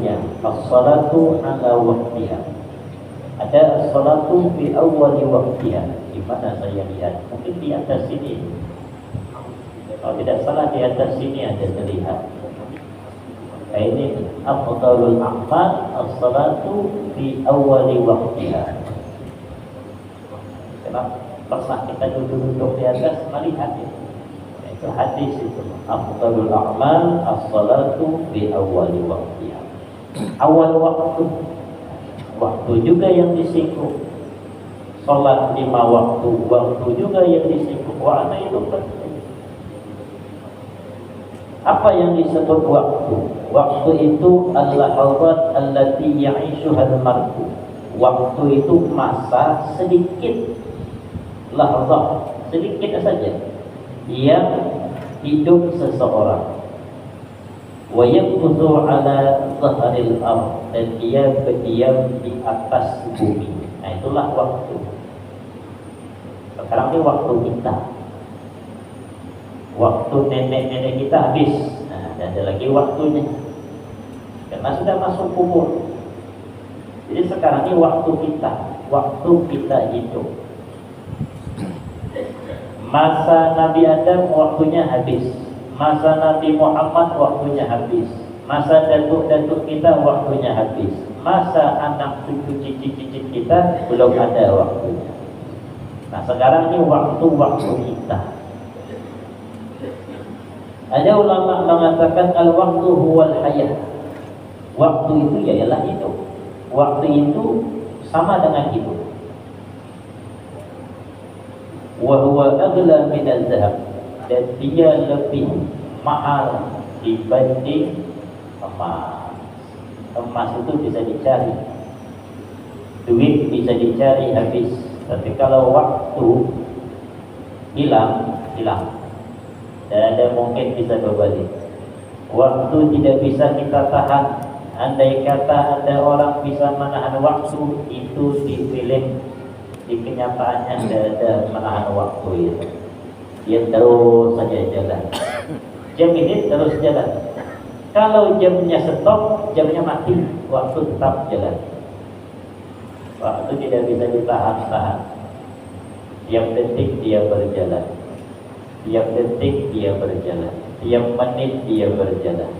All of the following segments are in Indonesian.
waktunya. As-salatu ala waktiha. Ada as-salatu fi awwali waktiha. Di mana saya lihat? Mungkin di atas sini. Kalau tidak salah di atas sini ada terlihat. Ini afdalul a'mal as-salatu fi awwali waktiha. Kenapa? Pernah kita duduk-duduk di atas melihat itu. Itu hadis itu. Afdalul a'mal as-salatu fi awwali waktiha. Awal waktu. Waktu juga yang disinggung. Salat 5 waktu, waktu juga yang disinggung. Waktu itu penting. Apa yang disebut waktu? Waktu itu al-lahazat allati ya'ishuha al-mar'u. Waktu itu masa sedikit, lahzah, sedikit saja yang hidup seseorang. Wa yaqtu ala dhahril ardh, dan dia berdiam di atas bumi. Nah, itulah waktu. Sekarang ini waktu kita. Waktu nenek-nenek kita habis. Nah, dan ada lagi waktunya. Karena sudah masuk umur. Jadi sekarang ini waktu kita. Waktu kita hidup. Masa Nabi Adam waktunya habis. Masa Nabi Muhammad waktunya habis. Masa datuk-datuk kita waktunya habis. Masa anak cucu cicit-cicit kita belum ada waktunya. Nah, sekarang ini waktu-waktu kita. Ada ulama mengatakan al-waktu huwal hayah. Waktu itu ialah hidup. Waktu itu sama dengan hidup. Wa huwa aghla min az-zahab, dan dia lebih mahal dibanding emas. Emas itu bisa dicari, duit bisa dicari habis. Tapi kalau waktu hilang, dan ada mungkin bisa berbalik. Waktu tidak bisa kita tahan. Andai kata ada orang bisa menahan waktu, itu di film, di kenyataannya tidak ada menahan waktu itu. Dia terus saja jalan. Jam ini terus jalan. Kalau jamnya stop, jamnya mati, waktu tetap jalan. Waktu tidak bisa ditahan-tahan. Tiap detik dia berjalan. Tiap detik dia berjalan. Tiap menit dia berjalan.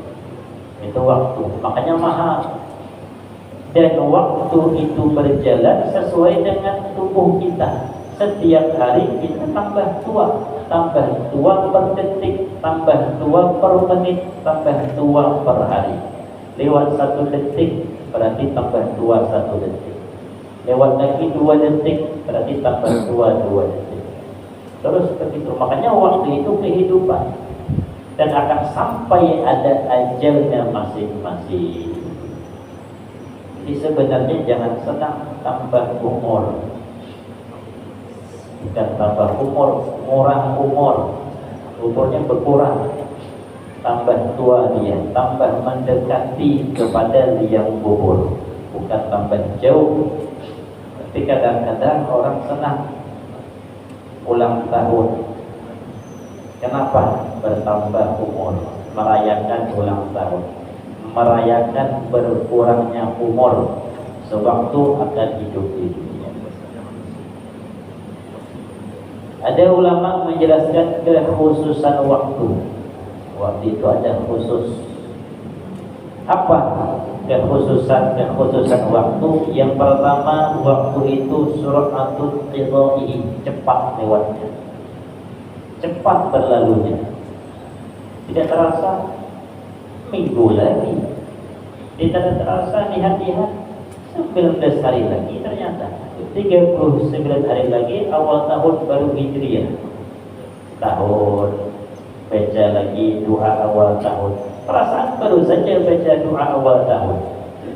Itu waktu. Makanya mahal. Dan waktu itu berjalan sesuai dengan tubuh kita. Setiap hari kita tambah tua. Tambah tua per detik, tambah tua per menit, tambah tua per hari. Lewat 1 detik berarti tambah tua 1 detik. Lewat lagi 2 detik berarti tambah tua 2 detik. Terus begitu. Makanya waktu itu kehidupan. Dan akan sampai ada ajalnya masing-masing. Jadi sebenarnya jangan senang tambah umur. Bukan tambah umur, ngurang umur. Umurnya berkurang. Tambah tua dia, tambah mendekati kepada liang kubur. Bukan tambah jauh. Tapi kadang-kadang orang senang ulang tahun. Kenapa? Bertambah umur, merayakan ulang tahun, merayakan berkurangnya umur sewaktu akan hidup di dunia. Ada ulama menjelaskan kekhususan waktu. Waktu itu ada khusus. Apa kekhususan waktu? Yang pertama, waktu itu suratul qidai, cepat lewatnya, cepat berlalunya. Tidak terasa minggu lagi, tidak terasa lihat-lihat 19 hari lagi, ternyata 39 hari lagi awal tahun baru Hijriah. Tahun baca lagi doa awal tahun. Perasaan baru saja baca doa awal tahun,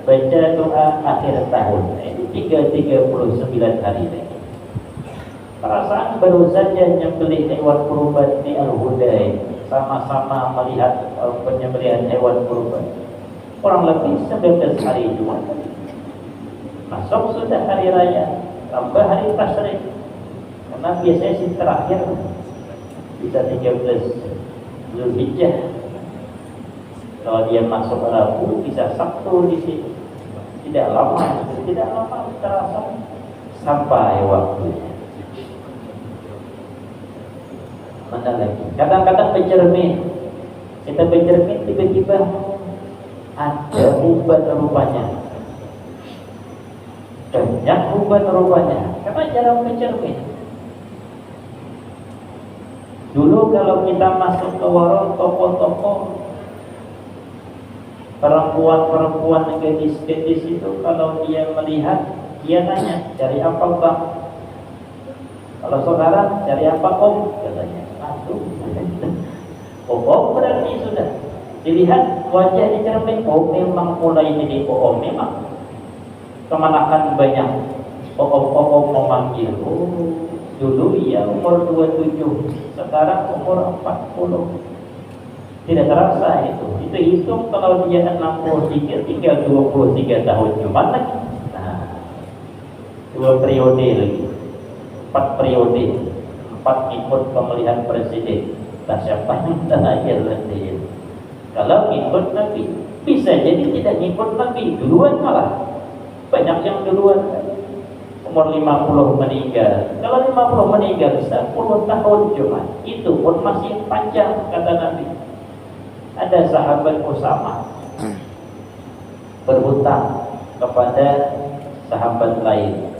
baca doa akhir tahun. Ini 39 hari lagi. Perasaan baru saja nyembelih hewan kurban di Al-Hudai, sama-sama melihat penyembelihan hewan kurban. Kurang lebih 19 hari juga. Masuk sudah hari raya, tambah hari tasyrik. Karena biasanya sih terakhir bisa 13 Zulhijjah. Kalau dia masuk Rabu bisa Sabtu di sini. Tidak lama terasa sampai waktunya. Mana lagi? Kadang-kadang bercermin. Kita bercermin tiba-tiba ada ubat rupanya. Banyak ubat rupanya. Karena jarang bercermin. Dulu kalau kita masuk ke warung toko-toko, perempuan-perempuan gadis-gadis itu kalau dia melihat, dia tanya, cari apa bang? Kalau sekarang cari apa om? Katanya, aduh. Oh berarti sudah dilihat wajah di cermin. Oh memang mulai jadi om memang. Kemanakan banyak om memanggil. Oh dulu ya umur 27, sekarang umur 40. Tidak terasa itu hitung kalau dia 63 tinggal 23 tahun cuma lagi. Nah, 2 periode lagi, 4 periode, 4 ikut pemilihan presiden. Tak siapa yang terakhir nanti. Kalau ikut Nabi, bisa jadi tidak ikut Nabi, duluan malah. Banyak yang duluan umur 50 meninggal. Kalau 50 meninggal 10 tahun cuma, itu pun masih panjang kata Nabi. Ada sahabat Usama berhutang kepada sahabat lain,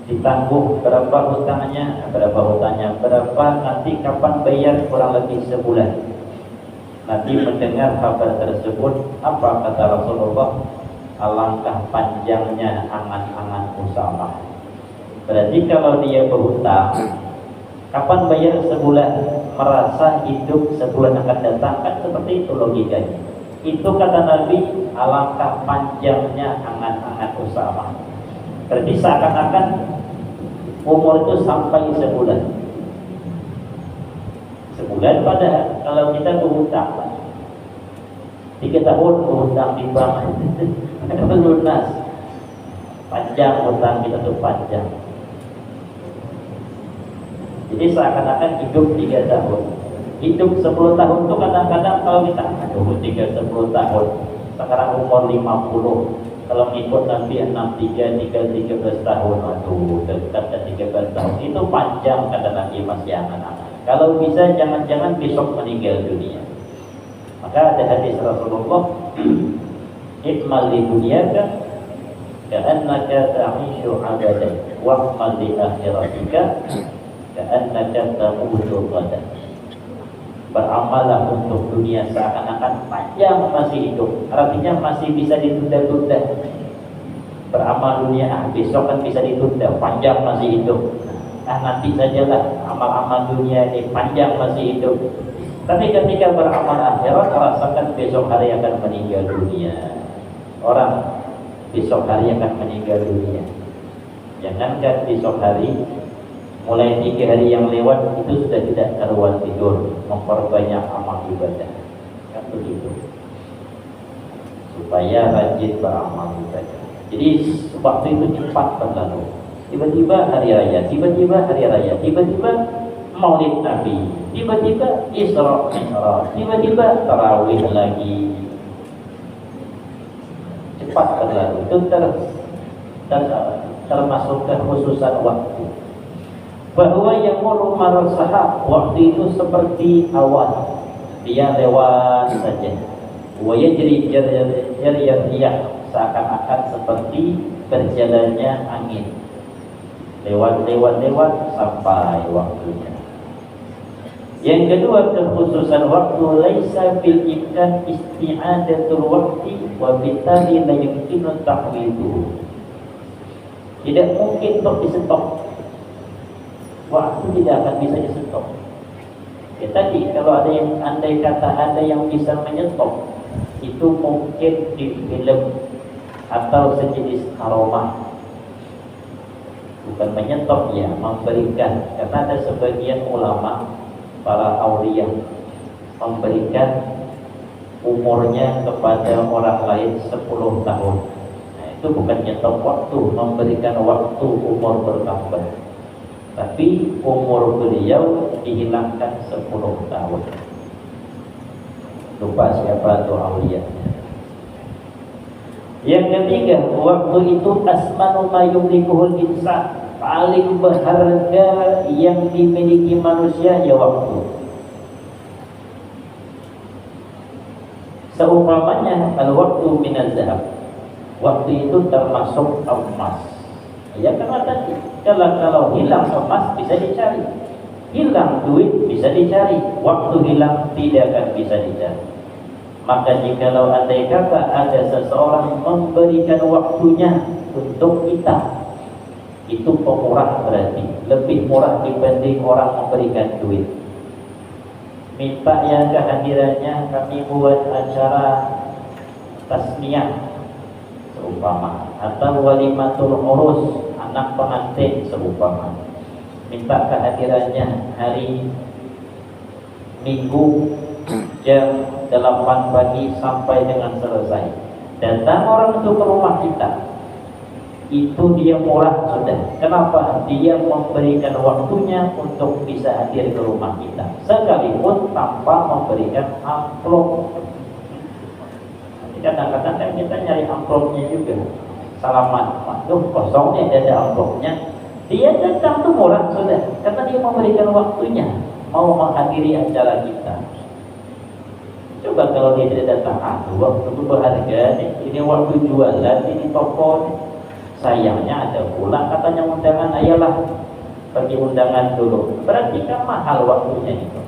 ditangguh berapa hutangnya, berapa nanti kapan bayar, kurang lebih sebulan. Nabi mendengar kabar tersebut, apa kata Rasulullah? Alangkah panjangnya angan-angan Usama. Berarti kalau dia berhutang, kapan bayar sebulan, merasa hidup sebulan akan datang, kan seperti itu logikanya. Itu kata Nabi, alangkah panjangnya angan-angan Usama. Berarti seakan-akan umur itu sampai sebulan. Sebulan padahal kalau kita berhutang 3 tahun berhutang di bank ada lunas. Panjang hutang kita tuh panjang. Jadi seakan-akan hidup 3 tahun. Hidup 10 tahun tuh kadang-kadang kalau kita 10 tahun. Sekarang umur 50. Kalau ikut nanti 13 tahun. Aduh, dekat 13 tahun. Itu panjang kata Nabi, masih angan-angan. Kalau bisa jangan-jangan besok meninggal dunia. Maka ada hadis Rasulullah, ikmal li dunyaka ka'annaka ta'ishu abadan wa'mal li akhiratika ka'annaka tamutu ghadan. Beramallah untuk dunia seakan-akan panjang masih hidup, artinya masih bisa ditunda-tunda. Beramal dunia, besok kan bisa ditunda, panjang masih hidup. Nanti sajalah amal-amal dunia ini, panjang masih hidup. Tapi ketika beramal akhirat, rasakan besok hari akan meninggal dunia. Orang besok hari akan meninggal dunia. Jangankan besok hari, mulai 3 hari yang lewat itu sudah tidak karuan tidur, memperbanyak amal ibadah. Kan begitu. Supaya rajin beramal ibadah. Jadi waktu itu cepat berlalu. Tiba-tiba hari raya, tiba-tiba Maulid Nabi, tiba-tiba Isra Mi'raj, tiba-tiba tarawih lagi. Cepat berlalu. Itu termasuk kekhususan waktu. Bahwa yang murmar sahab waktu itu seperti awan, dia lewat saja. Waya jadi seakan-akan seperti berjalannya angin. Lewat sampai waktunya. Yang kedua, kekhususan waktu, laisa fil imkan isti'adatul waqti wa bitali la yumkinu tahwilu. Tidak mungkin untuk disetok. Waktu tidak akan bisa disetok. Ya, tadi kalau ada yang andai kata ada yang bisa menyetop, itu mungkin di film atau sejenis aroma. Bukan menyetop ya, memberikan. Karena ada sebagian ulama, para aulia, memberikan umurnya kepada orang lain 10 tahun. Nah, itu bukan nyetop waktu, memberikan waktu umur bertambah. Tapi umur beliau dihilangkan 10 tahun. lupa siapa tuh aulianya. Yang ketiga, waktu itu asmanu ma yumlikuhul insan, paling berharga yang dimiliki manusia ya waktu. Seumpamanya al-waktu minaz zahab, waktu itu termasuk emas. Ya karena tadi kalau hilang emas bisa dicari, hilang duit bisa dicari, waktu hilang tidak akan bisa dicari. Maka jikalau andai kata ada seseorang memberikan waktunya untuk kita, itu pemurah, berarti lebih murah dibanding orang memberikan duit. Minta yang kehadirannya kami buat acara tasmiyah seumpama, atau walimatul urus, anak pengantin seumpama, minta kehadirannya hari Minggu jam 8 pagi sampai dengan selesai. Datang orang itu ke rumah kita, itu dia murah sudah. Kenapa? Dia memberikan waktunya untuk bisa hadir ke rumah kita, sekalipun tanpa memberikan amplop. Kadang-kadang kan kita nyari amplopnya juga, salaman, waduh kosong nih, ada amplopnya. Dia datang tuh murah sudah, karena dia memberikan waktunya mau menghadiri acara kita. Coba kalau dia tidak datang, waktu itu berharga nih, ini waktu jualan, ini toko nih. Sayangnya ada pula katanya undangan, ayolah bagi undangan dulu, berarti kan mahal waktunya itu.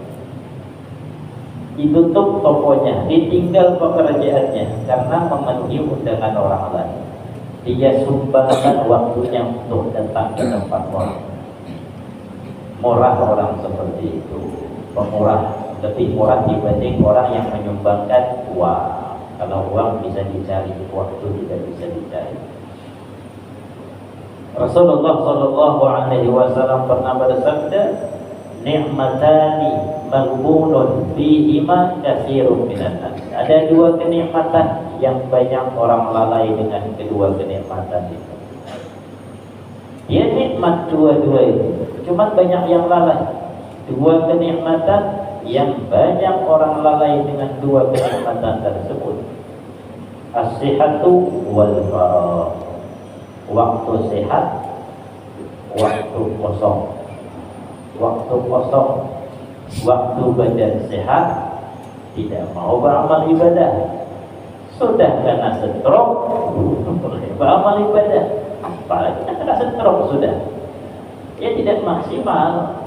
Ditutup tokonya, ditinggal pekerjaannya karena memenuhi undangan orang lain. Dia sumbangkan waktunya untuk datang ke tempat orang. Murah orang seperti itu, pemurah, lebih murah dibanding orang yang menyumbangkan uang. Kalau uang bisa dicari, waktu tidak bisa dicari. Rasulullah Shallallahu Alaihi Wasallam pernah bersabda, "Ni'matani maghbunun fihima katsirun minan nas." Ada dua kenikmatan yang banyak orang lalai dengan kedua kenikmatan itu. Dia nikmat dua-dua itu, cuma banyak yang lalai. Dua kenikmatan yang banyak orang lalai dengan dua kenikmatan tersebut. As-sihhatu wal faragh. Waktu sehat, waktu kosong. Waktu kosong, waktu badan sehat, tidak mau beramal ibadah. Sudah kena stroke, beramal ibadah. Apalagi kena stroke sudah, ya tidak maksimal.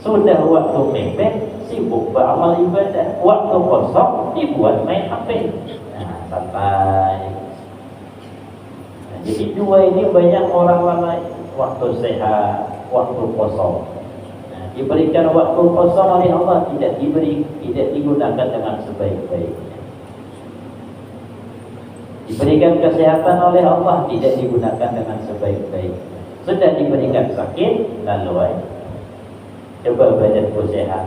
Sudah waktu mepet, sibuk beramal ibadah. Waktu kosong dibuat main HP. Nah, santai. Jadi dua ini banyak orang lalai, waktu sehat, waktu kosong. Nah, diberikan waktu kosong oleh Allah, tidak digunakan dengan sebaik-baiknya. Diberikan kesehatan oleh Allah, tidak digunakan dengan sebaik-baiknya. Sudah diberikan sakit, lalu coba badanku sehat,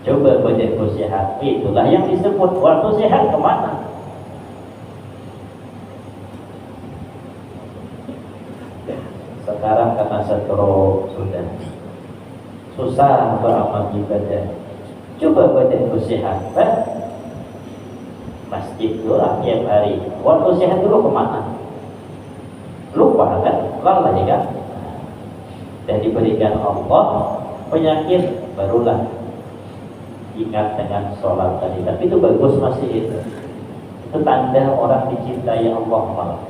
coba badanku sehat. Itulah yang disebut waktu sehat kemana? Sekarang karena stroke sudah susah beramal ibadah. Coba badanku sehat, masjid dulu tiap hari. Waktu sehat dulu kemana? Lupa kan? Lalai kan? Dan diberikan Allah penyakit, barulah ingat dengan sholat tadi. Tapi itu bagus, masih itu tanda orang dicintai Allah malah.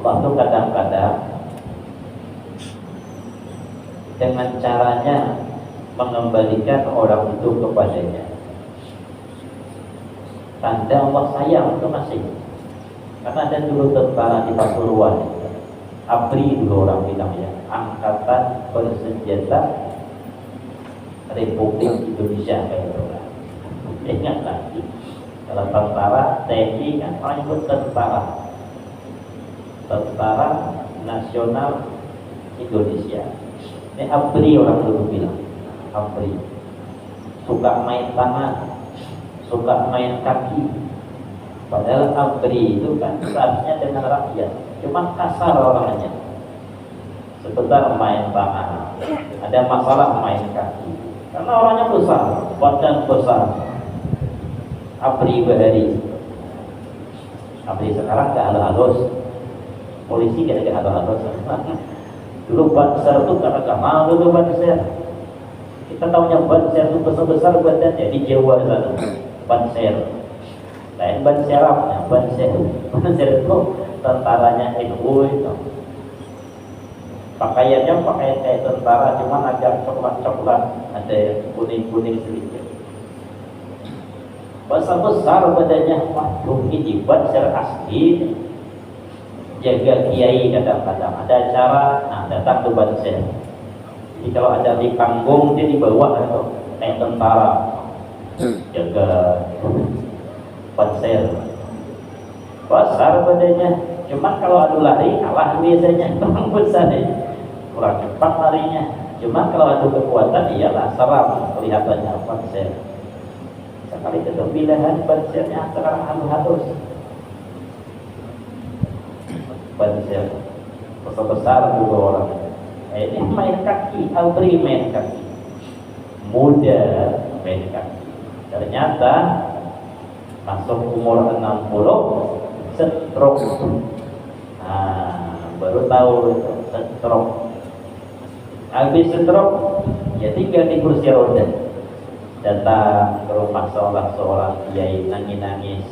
Allah tuh kadang-kadang dengan caranya mengembalikan orang itu kepadanya. Tanda Allah sayang itu masih. Karena ada dulu tentara di Pasuruan, ABRI dulu orang bilangnya, Angkatan Bersenjata Republik Indonesia kayak itu lah. Ingat lagi, kalau tentara TNI kan orang itu Tentara Nasional Indonesia. Ini ABRI orang dulu bilang, ABRI. Suka main tangan, suka main kaki. Padahal ABRI itu kan seharusnya dengan rakyat, cuma kasar orangnya. Sebentar main tangan, ada masalah main kaki. Karena orangnya besar, badan besar. Abri Bahari. Abri sekarang gak halus-halus. Polisi gak halus-halus. Dulu Banser itu karena gak malu tuh Banser. Kita tahunya Banser itu besar-besar badannya di Jawa sana. Banser. Lain Banserapnya, Banser itu tentaranya NU itu. Pakaiannya pakaian kayak tentara, cuma agak coklat-coklat, ada yang kuning-kuning sedikit. Besar-besar badannya, waduh ini Banser asli. Jaga kiai kadang-kadang ada acara, nah datang ke Banser. Jadi kalau ada di panggung dia dibawa atau kayak tentara, jaga Banser. Besar badannya, cuman kalau adu lari kalah biasanya orang besar ya. Kurang cepat larinya, cuma kalau adu kekuatan iyalah seram kelihatannya Banser. Sekali keterpilihan Bansernya sekarang halus-halus. Banser besar juga orang. Ini main kaki, Albri main kaki, muda main kaki. Ternyata masuk umur 60 stroke. Nah, baru tahu stroke. Habis stroke, ya tinggal di kursi roda. Datang ke rumah seorang kiai nangis-nangis.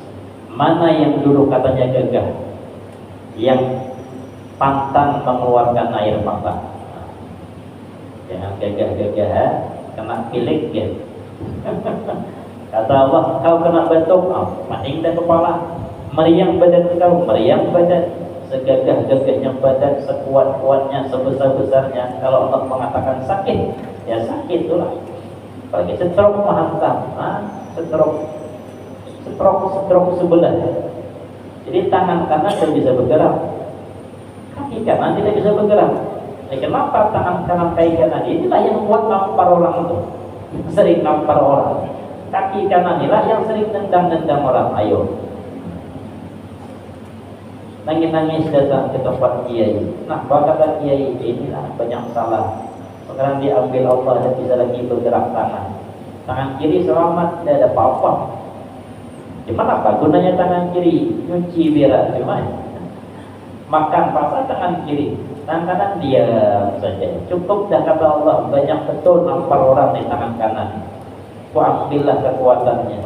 Mana yang dulu katanya gagah, yang pantang mengeluarkan air mata. Jangan gagah-gagah, kena pilek ya. Kata Allah, kau kena batuk, maning dan kepala. Meriang badan kau, meriang badan. Segagah-gagahnya badan, sekuat-kuatnya, sebesar-besarnya. Kalau Allah mengatakan sakit, ya sakit itulah. Bagi stroke menghantam, stroke sebelah. Jadi tangan kanan tidak bisa bergerak, kaki kanan tidak bisa bergerak. Kenapa tangan kanan kaki kanan? Inilah yang buat nampar orang itu, sering nampar orang. Kaki kanan inilah yang sering nendang-nendang orang. Ayo, nangis-nangis datang ke tempat kiai. Nah, kata kiai, inilah banyak salah. Sekarang diambil Allah dan bisa lagi bergerak tangan. Tangan kiri selamat, tidak ada apa-apa. Cuma apa gunanya tangan kiri? Nyuci berak cuma. Makan pasal tangan kiri, tangan kanan diam saja. Cukup dah kata Allah, banyak betul nampar orang di tangan kanan. Ku ambillah kekuatannya.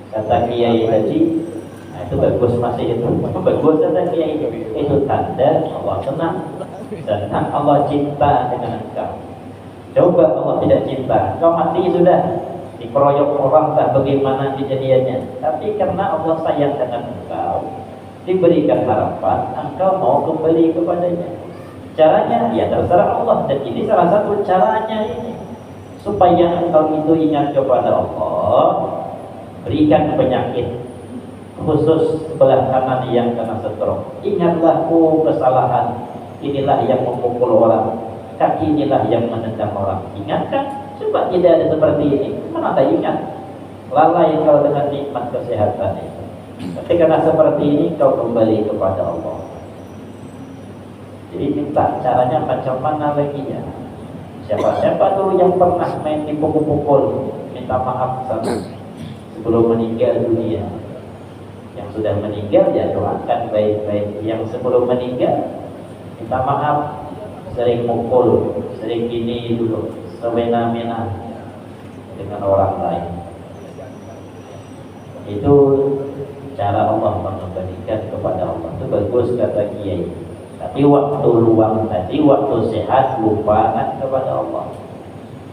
Kata kiai tadi, nah itu bagus masih itu. Bagus kata kiai itu tanda Allah senang dan Allah cinta dengan engkau. Coba Allah tidak cinta, kau mati sudah. Dikeroyok orang tak bagaimana kejadiannya, tapi karena Allah sayang dengan engkau, diberikan harapan engkau mau kembali kepadanya. Caranya ya terserah Allah, dan ini salah satu caranya ini supaya engkau itu ingat kepada Allah. Berikan penyakit khusus sebelah kanan yang kena stroke. Ingatlah kesalahan inilah yang memukul orang, kaki inilah yang menendang orang. Ingatkan. Coba tidak ada seperti ini, mana tak ingat? Lalai kau dengan nikmat kesehatan itu. Tapi karena seperti ini kau kembali kepada Allah. Jadi minta caranya macam mana lagi ya? Siapa dulu yang pernah main dipukul-pukul, minta maaf sama sebelum meninggal dunia. Yang sudah meninggal ya doakan baik-baik. Yang sebelum meninggal minta maaf, sering mukul, sering gini dulu, semena-mena dengan orang lain. Itu cara Allah mengembalikan kepada Allah. Itu bagus kata kiai. Tapi waktu luang tadi, waktu sehat lupakan kepada Allah.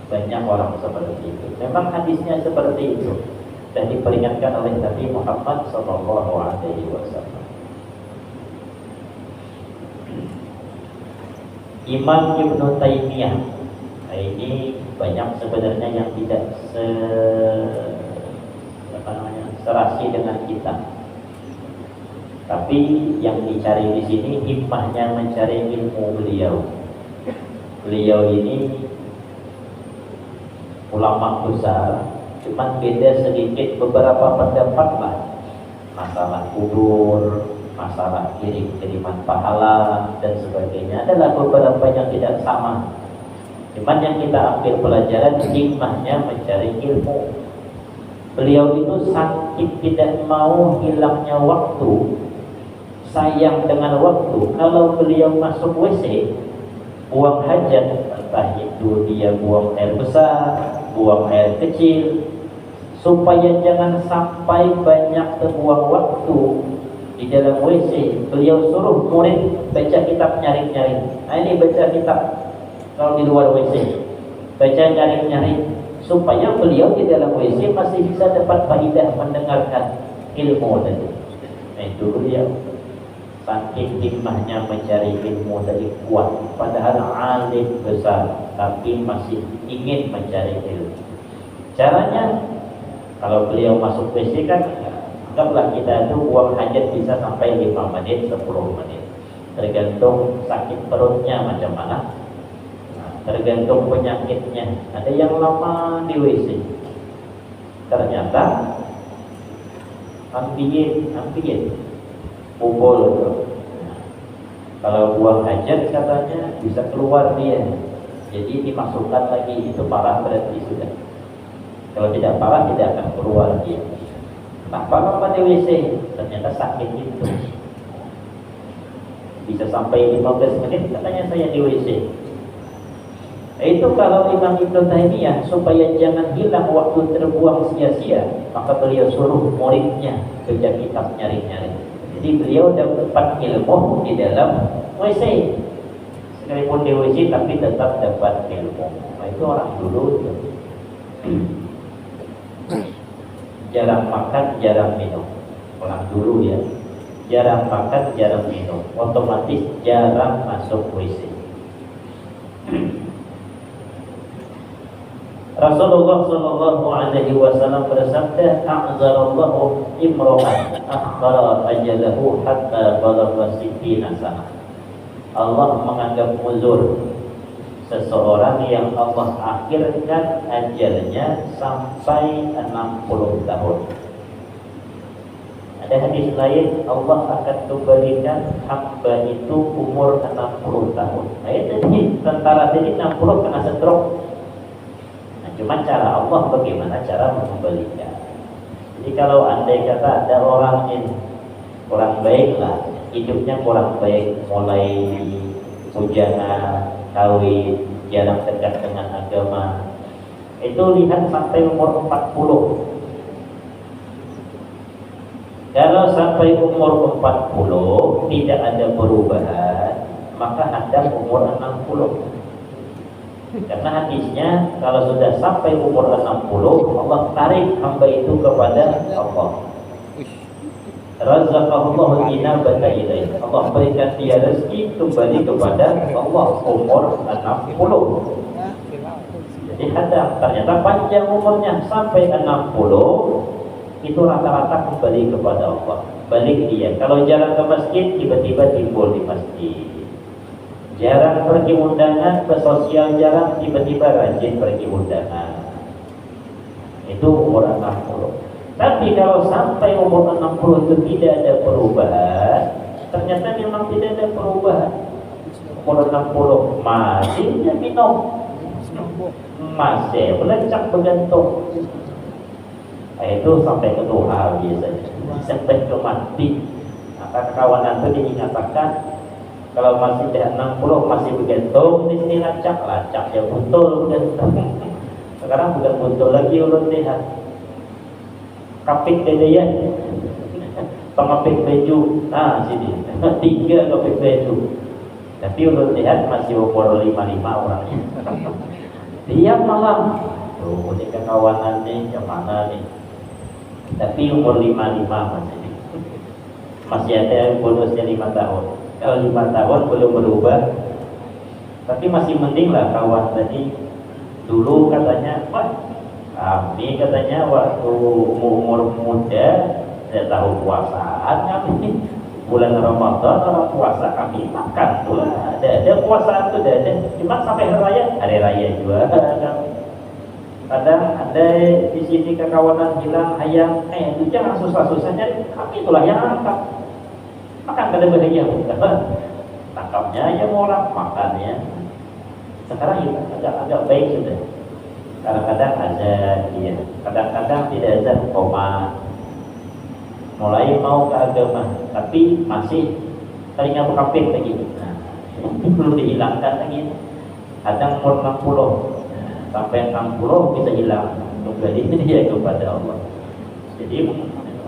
Banyak orang seperti itu. Memang hadisnya seperti itu dan diperingatkan oleh Nabi Muhammad SAW. Imam Ibnu Taimiyah, ini banyak sebenarnya yang tidak serasi dengan kita. Tapi yang dicari di sini hikmahnya mencari ilmu beliau. Beliau ini ulama besar, cuma beda sedikit beberapa pendapat lah. Masalah kubur, masalah kiriman pahala dan sebagainya adalah beberapa yang tidak sama. Cuman yang kita ambil pelajaran hikmahnya mencari ilmu. Beliau itu sakit tidak mau hilangnya waktu, sayang dengan waktu. Kalau beliau masuk WC, buang hajat, entah itu dia buang air besar, buang air kecil, supaya jangan sampai banyak terbuang waktu di dalam WC, beliau suruh murid baca kitab nyaring-nyaring. Nah ini baca kitab kalau di luar WC, baca nyaring-nyaring, supaya beliau di dalam WC masih bisa dapat faidah mendengarkan ilmu tadi. Nah itu beliau saking hikmahnya mencari ilmu dari kuat, padahal alim besar tapi masih ingin mencari ilmu. Caranya, kalau beliau masuk WC kan, anggaplah kita itu buang hajat bisa sampai 5 menit, 10 menit, tergantung sakit perutnya macam mana, tergantung penyakitnya. Ada yang lama di WC, ternyata ambien pukul. Kalau buang hajat katanya bisa keluar dia, jadi dimasukkan lagi. Itu parah berarti sudah. Kalau tidak parah tidak akan keluar dia. Kenapa lama di WC? Ternyata sakit itu. Bisa sampai 15 menit katanya saya di WC. Itu kalau Imam Ibnu Taimiyah supaya jangan hilang waktu terbuang sia-sia, maka beliau suruh muridnya baca kitab nyari-nyari. Jadi beliau dapat ilmu di dalam WC. Sekalipun di WC tapi tetap dapat ilmu. Nah, itu orang dulu. Jarang makan, jarang minum. Orang dulu ya, jarang makan, jarang minum, otomatis jarang masuk WC. Rasulullah sallallahu alaihi wasallam bersabda, "A'zarallahu imra'an akhara ajalahu hatta balagha 60 sanah." Allah menganggap uzur seseorang yang Allah akhirkan ajalnya sampai 60 tahun. Ada hadis lain, Allah akan kembalikan hamba itu umur 60 tahun. Nah ini tentara tadi 60 kena stroke. Cuma cara Allah bagaimana cara mengembalikan. Jadi kalau andai kata ada orang yang kurang baik lah, hidupnya kurang baik, mulai bujana, kawin, jarang dekat dengan agama, itu lihat sampai umur 40. Kalau sampai umur 40 tidak ada perubahan, maka hadap umur 60. Karena hadisnya kalau sudah sampai umur 60, Allah tarik hamba itu kepada Allah. Razaqahullahu inabata ilaih. Allah berikan dia rezeki kembali kepada Allah umur 60. Jadi ternyata panjang umurnya sampai 60, itu rata-rata kembali kepada Allah. Balik dia. Kalau jarang ke masjid, tiba-tiba timbul di masjid. Jarang pergi undangan, bersosial jarang, tiba-tiba rajin pergi undangan. Itu umur 60. Tapi kalau sampai umur 60 itu tidak ada perubahan, ternyata memang tidak ada perubahan. Umur 60 masih minum, masih belencak bergantung. Nah, itu sampai ke doa biasanya, sampai ke mati. Maka kawanan itu dinyatakan, kalau masih dah 60 masih bergantung di sini lacak ya betul bergantung. Sekarang bukan betul lagi ulun lihat. Kapik dedeyan, pengapik baju, sini 3 kapik baju. Tapi ulun lihat masih umur 55 orangnya. Tiap malam, tuh ini kawanan nih, yang mana nih? Tapi umur 55 masih ada bonusnya 5 tahun. Kalau 5 tahun belum berubah, tapi masih mending lah kawan tadi. Dulu katanya, wah kami katanya waktu umur muda saya tahu puasaan kami. Bulan Ramadan orang puasa kami makan tuh, ada puasaan tuh ada. Cuma sampai hari raya juga kadang ada di sini kekawanan bilang ayam, itu jangan susah-susah nyari, kami itulah yang angkat. Makan kada bahagia, tangkapnya aja orang makannya. Sekarang ya agak baik sudah. Kadang-kadang azan, iya. Kadang-kadang tidak azan, koma. Mulai mau ke agama, tapi masih telinga kafir lagi. Nah, perlu dihilangkan lagi. Kadang umur 60, nah, sampai 60 bisa hilang. Kembali dia kepada Allah. Jadi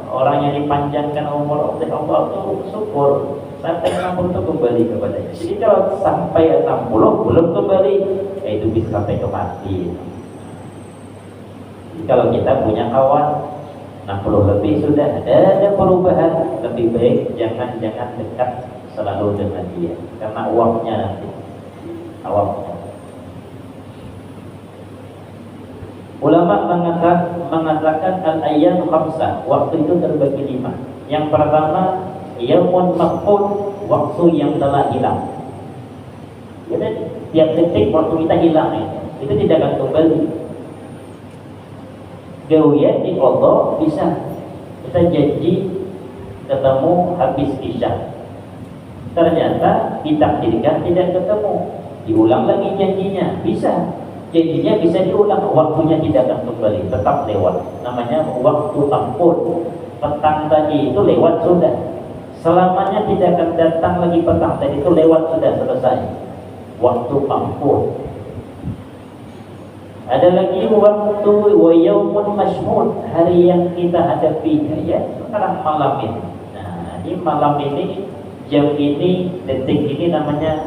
orang yang dipanjangkan umur oleh Allah itu syukur. Sampai 60 itu kembali kepadanya. Jadi kalau sampai 60 belum kembali, ya itu bisa sampai ke mati. Jadi kalau kita punya kawan 60 lebih sudah ada perubahan, lebih baik jangan dekat selalu dengan dia karena uangnya nanti awamnya. Ulama mengatakan al-ayyam khamsah, waktu itu terbagi 5. Yang pertama, yaumun mafqud, waktu yang telah hilang. Jadi tiap detik waktu kita hilang itu tidak akan kembali. Gawian di Allah bisa kita janji ketemu habis isya, ternyata ditakdirkan tidak ketemu, diulang lagi janjinya, janjinya bisa diulang, waktunya tidak akan kembali, tetap lewat. Namanya waktu tampun. Petang tadi itu lewat sudah, selamanya tidak akan datang lagi petang tadi itu lewat sudah, selesai waktu tampun. Ada lagi waktu wa yaumun mashmud, hari yang kita hadapi ya sekarang malam ini. Nah, ini malam ini, jam ini, detik ini namanya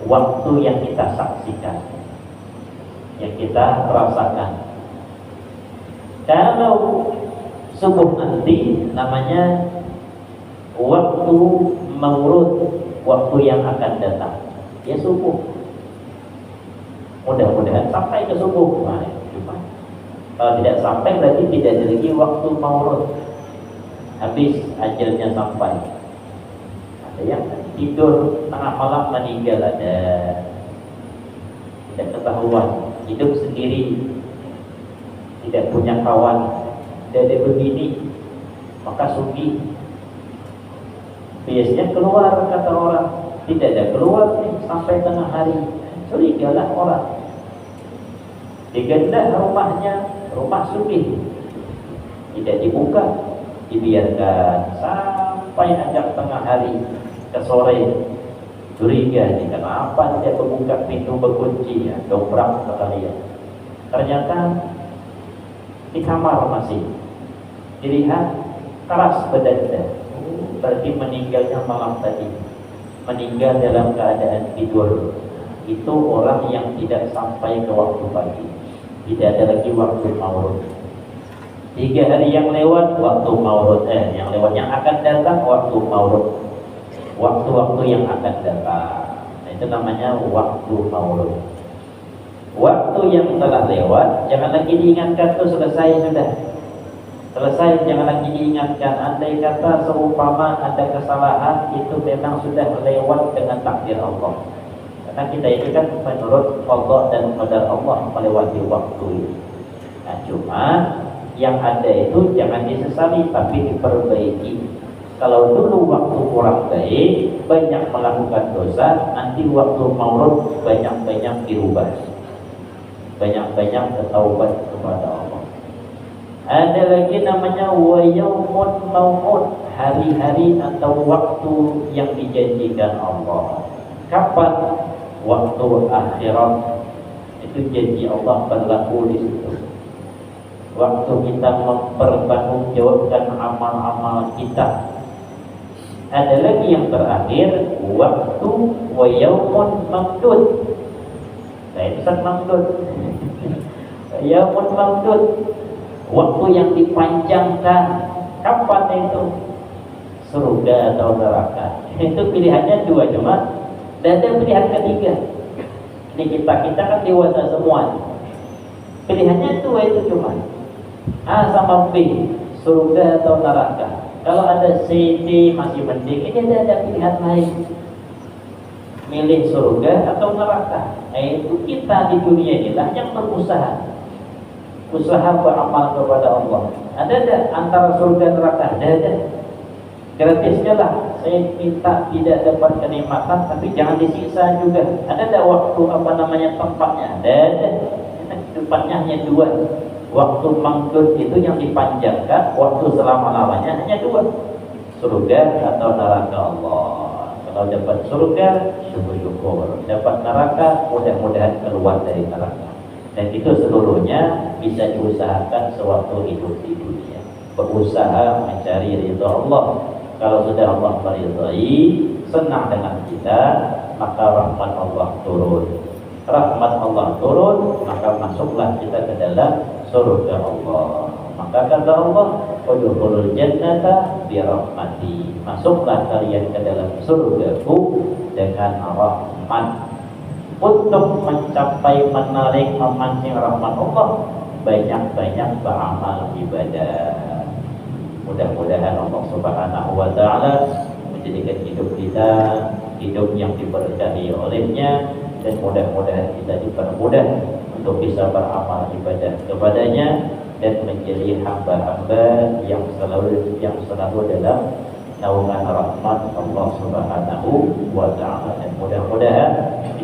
waktu yang kita saksikan, yang kita rasakan. Kalau subuh nanti namanya waktu maurud, waktu yang akan datang. Ya subuh. Mudah-mudahan sampai ke subuh. Nah, kalau tidak sampai berarti tidak ada lagi waktu maurud. Habis ajalnya sampai. Ada yang tidur tengah malam meninggal, ada tidak ketahuan, hidup sendiri, tidak punya kawan, tidak ada begini, maka sugi. Biasanya keluar kata orang, tidak ada keluar sampai tengah hari. Curigalah orang. Digeledah rumahnya, rumah sugih, tidak dibuka, dibiarkan sampai agak tengah hari ke sore. Curiga nih, kenapa tidak membuka pintu berkunci ya, dobrak sekalian. Ternyata di kamar masih dilihat keras badannya, berarti meninggalnya malam tadi, meninggal dalam keadaan tidur. Itu orang yang tidak sampai ke waktu pagi, tidak ada lagi waktu maurud. 3 hari yang lewat waktu maurud, yang lewat yang akan datang waktu maurud, waktu-waktu yang akan datang. Nah, itu namanya waktu maurud. Waktu yang telah lewat jangan lagi diingatkan, tuh selesai sudah. Selesai, jangan lagi diingatkan. Andai kata seumpama ada kesalahan, itu memang sudah lewat dengan takdir Allah. Karena kita ini kan menurut Allah dan qadar Allah melewati waktu. Nah, cuma yang ada itu jangan disesali tapi diperbaiki. Kalau dulu waktu kurang baik, banyak melakukan dosa, nanti waktu maurud banyak-banyak dirubah, banyak-banyak bertaubat kepada Allah. Ada lagi namanya wa yaumun mau'ud, hari-hari atau waktu yang dijanjikan Allah. Kapan? Waktu akhirat. Itu janji Allah berlaku di situ. Waktu kita mempertanggungjawabkan amal-amal kita. Ada lagi yang terakhir, waktu wa yaumun mamdud. Saya pesan mamdud. Yaumun mamdud, waktu yang dipanjangkan. Kapan itu? Surga atau neraka. Itu pilihannya 2 cuma. Dan ada pilihan ketiga. Ini kita kan dewasa semua. Pilihannya 2 itu cuma A sama B, surga atau neraka. Kalau ada C, D masih mending. Ini ada pilihan lain. Milih surga atau neraka. Itu kita di dunia inilah yang berusaha. Usaha beramal kepada Allah. Ada antara surga neraka? Ada. Gratisnya lah, saya minta tidak dapat kenikmatan, tapi jangan disiksa juga. Ada tak waktu tempatnya? Ada. Tempatnya hanya dua. Waktu mangkut itu yang dipanjangkan, waktu selama-lamanya hanya dua. Surga atau neraka Allah. Kalau dapat surga, syukur-syukur. Dapat neraka, mudah-mudahan keluar dari neraka. Dan itu seluruhnya bisa diusahakan sewaktu hidup di dunia. Berusaha mencari ridha Allah. Kalau sudah Allah meridhai, senang dengan kita, maka rahmat Allah turun. Rahmat Allah turun, maka masuklah kita ke dalam surga Allah. Maka kata Allah, udkhulul jannata bi rahmati. Masuklah kalian ke dalam surgaku dengan rahmat. Untuk mencapai, menarik, memancing rahmat Allah, banyak-banyak beramal ibadah. Mudah-mudahan Allah Subhanahu wa taala menjadikan hidup kita hidup yang diberkahi olehnya, dan mudah-mudahan kita dipermudah untuk bisa beramal ibadah kepadanya dan menjadi hamba-hamba yang selalu dalam naungan rahmat Allah Subhanahu wa taala. Dan mudah-mudahan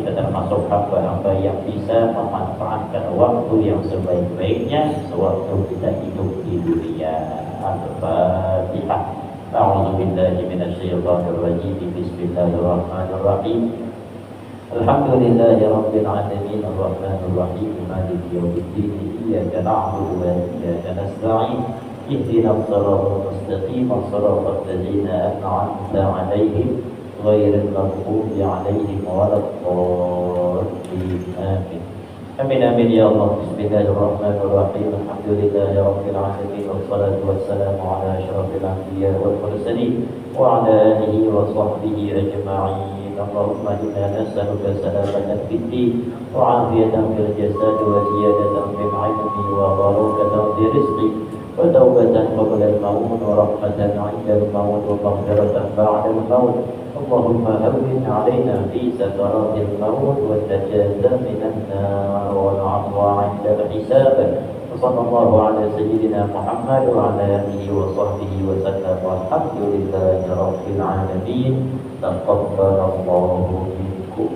kita termasuk hamba-hamba yang bisa memanfaatkan waktu yang sebaik-baiknya sewaktu kita hidup di dunia. Al-Fatihah. A'udzu billahi minasyaitonir rajim. Bismillahirrahmanirrahim. Alhamdulillahi rabbil alamin, arrahmanir rahim, maliki yaumiddin. Iyyaka na'budu wa iyyaka nasta'in. Ihdinas siratal mustaqim, siratal ladzina an'amta 'alaihim ghairil maghdubi 'alaihim waladdallin. Amin. Amin amin ya Allah. Bismillahirrahmanirrahim. Alhamdulillahi rabbil alamin, wassalatu wassalamu ala asyrafil anbiya wal mursalin wa ala alihi wa sahbihi ajma'in. Allahumma inna nas'aluka salamatan fid din wa 'afiyatan fil jasad wa ziyadatan fil 'ilmi wa barakatan fi rizqi wa tawbatan qabla al-maut wa rahmatan 'inda al-maut wa maghfiratan ba'da al-maut. Allahumma hawwin 'alaina fi sakaratil maut wa najatan minan nar wal 'afwa 'inda al-hisab. Sallallahu ala sayyidina Muhammad wa ala alihi wa sahbihi wa sallam. Walhamdulillahi rabbil alamin. Taqabbalallahu minkum.